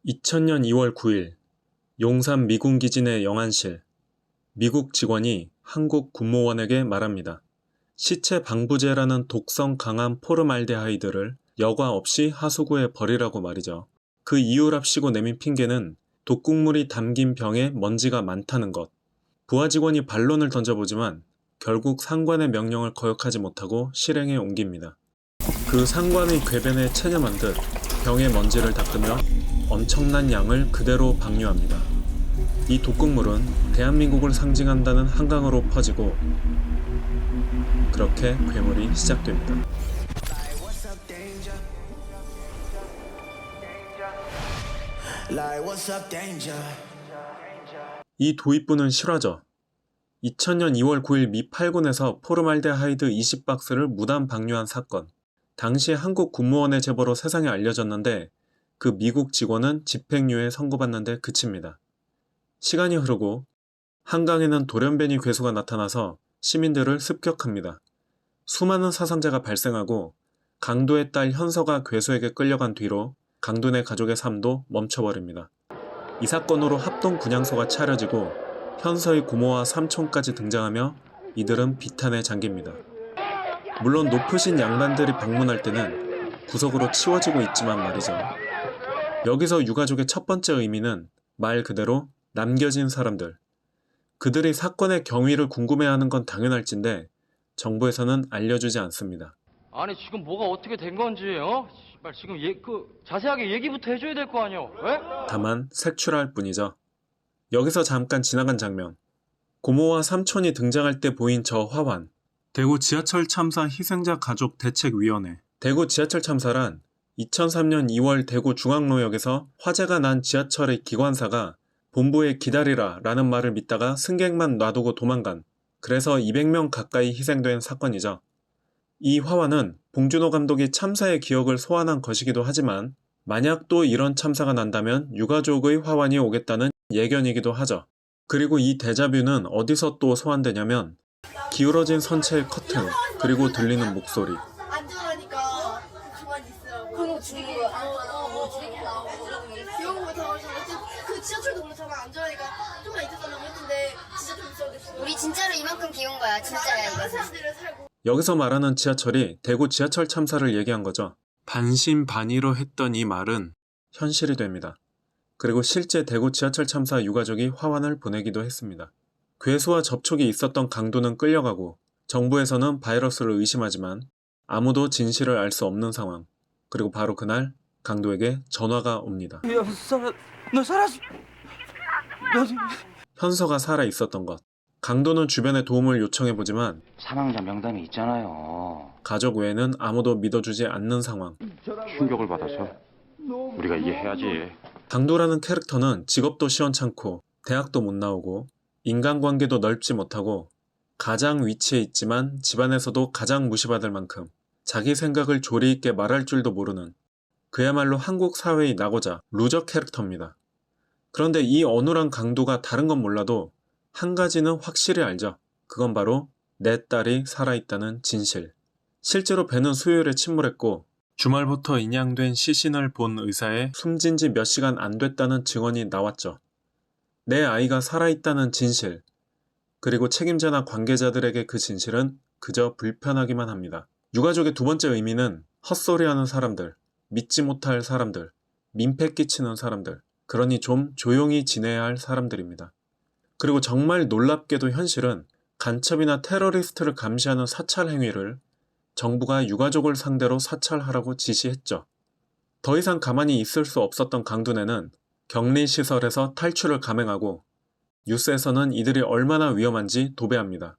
2000년 2월 9일 용산 미군기지 내 영안실, 미국 직원이 한국 군무원에게 말합니다. 시체 방부제라는 독성 강한 포름알데하이드를 여과 없이 하수구에 버리라고 말이죠. 그 이유랍시고 내민 핑계는 독극물이 담긴 병에 먼지가 많다는 것. 부하 직원이 반론을 던져보지만 결국 상관의 명령을 거역하지 못하고 실행에 옮깁니다. 그 상관의 궤변에 체념한 듯 병의 먼지를 닦으며 엄청난 양을 그대로 방류합니다. 이 독극물은 대한민국을 상징한다는 한강으로 퍼지고 그렇게 괴물이 시작됩니다. 이 도입부는 실화죠. 2000년 2월 9일 미 8군에서 포름알데하이드 20박스를 무단 방류한 사건. 당시 한국 군무원의 제보로 세상에 알려졌는데 그 미국 직원은 집행유예에 선고받는데 그칩니다. 시간이 흐르고 한강에는 돌연변이 괴수가 나타나서 시민들을 습격합니다. 수많은 사상자가 발생하고 강도의 딸 현서가 괴수에게 끌려간 뒤로 강도네 가족의 삶도 멈춰버립니다. 이 사건으로 합동 분향소가 차려지고 현서의 고모와 삼촌까지 등장하며 이들은 비탄에 잠깁니다. 물론 높으신 양반들이 방문할 때는 구석으로 치워지고 있지만 말이죠. 여기서 유가족의 첫 번째 의미는 말 그대로 남겨진 사람들. 그들이 사건의 경위를 궁금해하는 건 당연할진데 정부에서는 알려주지 않습니다. 아니 지금 뭐가 어떻게 된 건지 지금 자세하게 얘기부터 해줘야 될 거 아니야. 왜? 다만 색출할 뿐이죠. 여기서 잠깐 지나간 장면. 고모와 삼촌이 등장할 때 보인 저 화환. 대구 지하철 참사 희생자 가족 대책위원회. 대구 지하철 참사란 2003년 2월 대구 중앙로역에서 화재가 난 지하철의 기관사가 본부에 기다리라 라는 말을 믿다가 승객만 놔두고 도망간, 그래서 200명 가까이 희생된 사건이죠. 이 화환은 봉준호 감독이 참사의 기억을 소환한 것이기도 하지만 만약 또 이런 참사가 난다면 유가족의 화환이 오겠다는 예견이기도 하죠. 그리고 이 데자뷰는 어디서 또 소환되냐면 기울어진 선체의 커튼, 그리고 들리는 목소리. 안전하니까 가만히 있으라고. 그런 주는 거야. 이런 거 다 그 지하철도 그렇잖아. 안전하니까 좀만 있어달라고 했는데 진짜 좀 있어야 됐어. 우리 진짜로 이만큼 귀여운 거야. 진짜야 이거. 사람들을 살고. 여기서 말하는 지하철이 대구 지하철 참사를 얘기한 거죠. 반신반의로 했던 이 말은 현실이 됩니다. 그리고 실제 대구 지하철 참사 유가족이 화환을 보내기도 했습니다. 괴수와 접촉이 있었던 강도는 끌려가고 정부에서는 바이러스를 의심하지만 아무도 진실을 알 수 없는 상황. 그리고 바로 그날 강도에게 전화가 옵니다. 너 살았어. 현서가 살아있었던 것. 강도는 주변에 도움을 요청해보지만 사망자 명단이 있잖아요. 가족 외에는 아무도 믿어주지 않는 상황. 충격을 받아서 우리가 이해해야지. 강도라는 캐릭터는 직업도 시원찮고 대학도 못 나오고 인간관계도 넓지 못하고 가장 위치에 있지만 집안에서도 가장 무시받을 만큼 자기 생각을 조리 있게 말할 줄도 모르는, 그야말로 한국 사회의 낙오자, 루저 캐릭터입니다. 그런데 이 어눌한 강도가 다른 건 몰라도 한 가지는 확실히 알죠. 그건 바로 내 딸이 살아있다는 진실. 실제로 배는 수요일에 침몰했고 주말부터 인양된 시신을 본 의사의 숨진 지 몇 시간 안 됐다는 증언이 나왔죠. 내 아이가 살아있다는 진실. 그리고 책임자나 관계자들에게 그 진실은 그저 불편하기만 합니다. 유가족의 두 번째 의미는 헛소리하는 사람들, 믿지 못할 사람들, 민폐 끼치는 사람들, 그러니 좀 조용히 지내야 할 사람들입니다. 그리고 정말 놀랍게도 현실은 간첩이나 테러리스트를 감시하는 사찰 행위를 정부가 유가족을 상대로 사찰하라고 지시했죠. 더 이상 가만히 있을 수 없었던 강두네는 격리시설에서 탈출을 감행하고 뉴스에서는 이들이 얼마나 위험한지 도배합니다.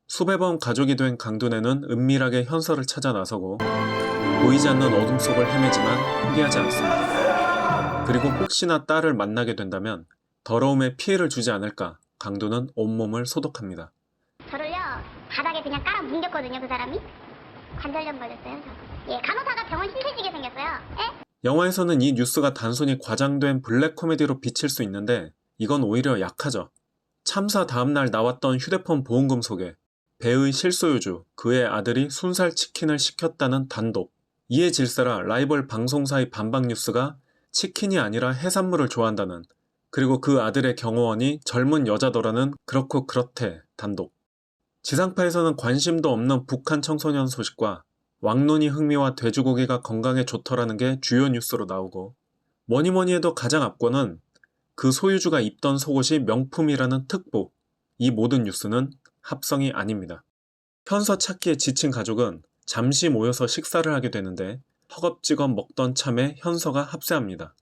수백 번 가족이 된 강두네는 은밀하게 현서를 찾아 나서고 보이지 않는 어둠 속을 헤매지만 포기하지 않습니다. 그리고 혹시나 딸을 만나게 된다면 더러움에 피해를 주지 않을까 강두는 온몸을 소독합니다. 저를요 바닥에 그냥 깔아 뭉겼거든요. 그 사람이 관절염 걸렸어요. 예, 간호사가 병원 힘들지게 생겼어요. 예? 영화에서는 이 뉴스가 단순히 과장된 블랙 코미디로 비칠 수 있는데 이건 오히려 약하죠. 참사 다음날 나왔던 휴대폰 보험금 속에 배의 실소유주, 그의 아들이 순살 치킨을 시켰다는 단독. 이에 질세라 라이벌 방송사의 반박 뉴스가 치킨이 아니라 해산물을 좋아한다는, 그리고 그 아들의 경호원이 젊은 여자더라는 그렇고 그렇대 단독. 지상파에서는 관심도 없는 북한 청소년 소식과 왕눈이 흥미와 돼지고기가 건강에 좋더라는 게 주요 뉴스로 나오고, 뭐니뭐니 해도 가장 앞권은 그 소유주가 입던 속옷이 명품이라는 특보. 이 모든 뉴스는 합성이 아닙니다. 현서 찾기에 지친 가족은 잠시 모여서 식사를 하게 되는데 허겁지겁 먹던 참에 현서가 합세합니다.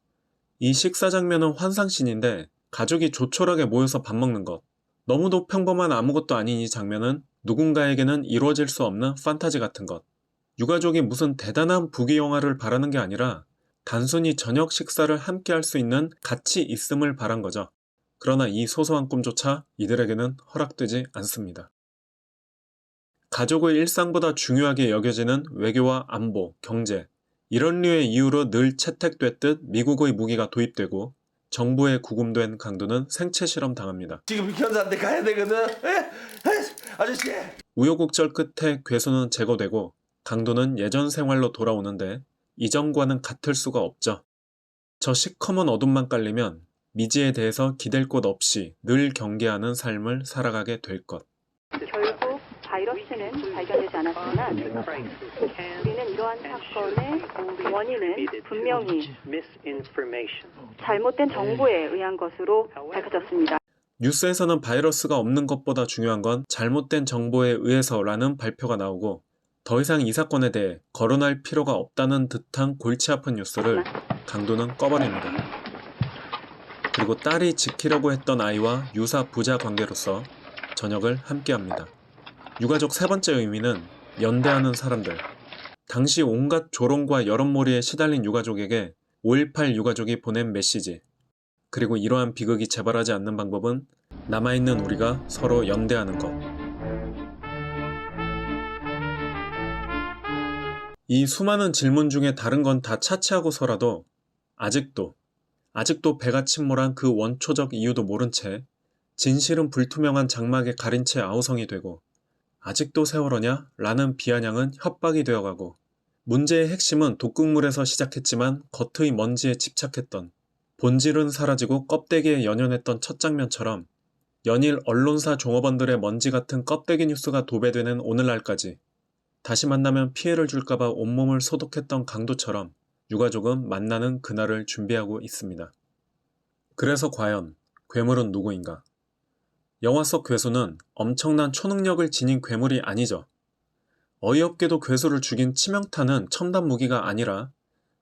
이 식사 장면은 환상씬인데 가족이 조촐하게 모여서 밥 먹는 것, 너무도 평범한 아무것도 아닌 이 장면은 누군가에게는 이루어질 수 없는 판타지 같은 것. 유가족이 무슨 대단한 부귀영화를 바라는 게 아니라 단순히 저녁 식사를 함께 할 수 있는 가치 있음을 바란 거죠. 그러나 이 소소한 꿈조차 이들에게는 허락되지 않습니다. 가족의 일상보다 중요하게 여겨지는 외교와 안보, 경제, 이런 류의 이유로 늘 채택됐듯 미국의 무기가 도입되고 정부에 구금된 강도는 생체 실험 당합니다. 지금 현사한테 가야 되거든. 아저씨. 우여곡절 끝에 괴수는 제거되고 강도는 예전 생활로 돌아오는데 이전과는 같을 수가 없죠. 저 시커먼 어둠만 깔리면 미지에 대해서 기댈 곳 없이 늘 경계하는 삶을 살아가게 될 것. 결국 바이러스는 발견되지 않았지만 우리는 이러한 사건의 원인은 분명히 잘못된 정보에 의한 것으로 밝혀졌습니다. 뉴스에서는 바이러스가 없는 것보다 중요한 건 잘못된 정보에 의해서라는 발표가 나오고 더 이상 이 사건에 대해 거론할 필요가 없다는 듯한 골치 아픈 뉴스를 강도는 꺼버립니다. 그리고 딸이 지키려고 했던 아이와 유사 부자 관계로서 저녁을 함께합니다. 유가족 세 번째 의미는 연대하는 사람들. 당시 온갖 조롱과 여론몰이에 시달린 유가족에게 5.18 유가족이 보낸 메시지. 그리고 이러한 비극이 재발하지 않는 방법은 남아있는 우리가 서로 연대하는 것. 이 수많은 질문 중에 다른 건 다 차치하고서라도 아직도 배가 침몰한 그 원초적 이유도 모른 채 진실은 불투명한 장막에 가린 채 아우성이 되고 아직도 세월호냐? 라는 비아냥은 협박이 되어가고 문제의 핵심은 독극물에서 시작했지만 겉의 먼지에 집착했던 본질은 사라지고 껍데기에 연연했던 첫 장면처럼 연일 언론사 종업원들의 먼지 같은 껍데기 뉴스가 도배되는 오늘날까지 다시 만나면 피해를 줄까봐 온몸을 소독했던 강도처럼 유가족은 만나는 그날을 준비하고 있습니다. 그래서 과연 괴물은 누구인가? 영화 속 괴수는 엄청난 초능력을 지닌 괴물이 아니죠. 어이없게도 괴수를 죽인 치명타는 첨단 무기가 아니라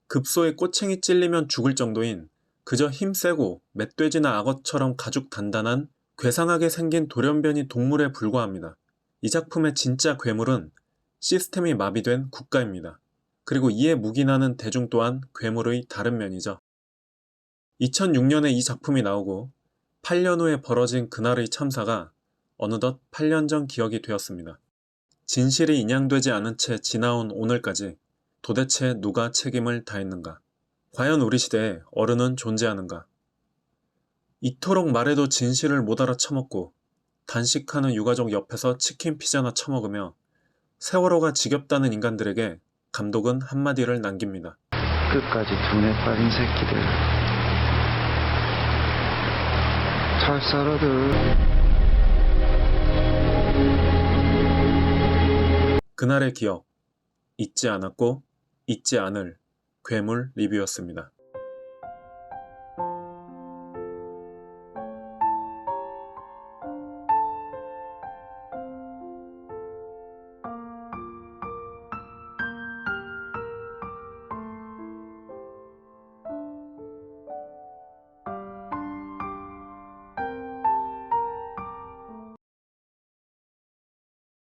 급소에 꼬챙이 찔리면 죽을 정도인 그저 힘세고 멧돼지나 악어처럼 가죽 단단한 괴상하게 생긴 돌연변이 동물에 불과합니다. 이 작품의 진짜 괴물은 시스템이 마비된 국가입니다. 그리고 이에 묵인하는 대중 또한 괴물의 다른 면이죠. 2006년에 이 작품이 나오고 8년 후에 벌어진 그날의 참사가 어느덧 8년 전 기억이 되었습니다. 진실이 인양되지 않은 채 지나온 오늘까지 도대체 누가 책임을 다했는가? 과연 우리 시대에 어른은 존재하는가? 이토록 말해도 진실을 못 알아쳐먹고 단식하는 유가족 옆에서 치킨 피자나 처먹으며 세월호가 지겹다는 인간들에게 감독은 한마디를 남깁니다. 끝까지 돈에 빠진 새끼들 잘 살아들. 그날의 기억, 잊지 않았고 잊지 않을 괴물 리뷰였습니다.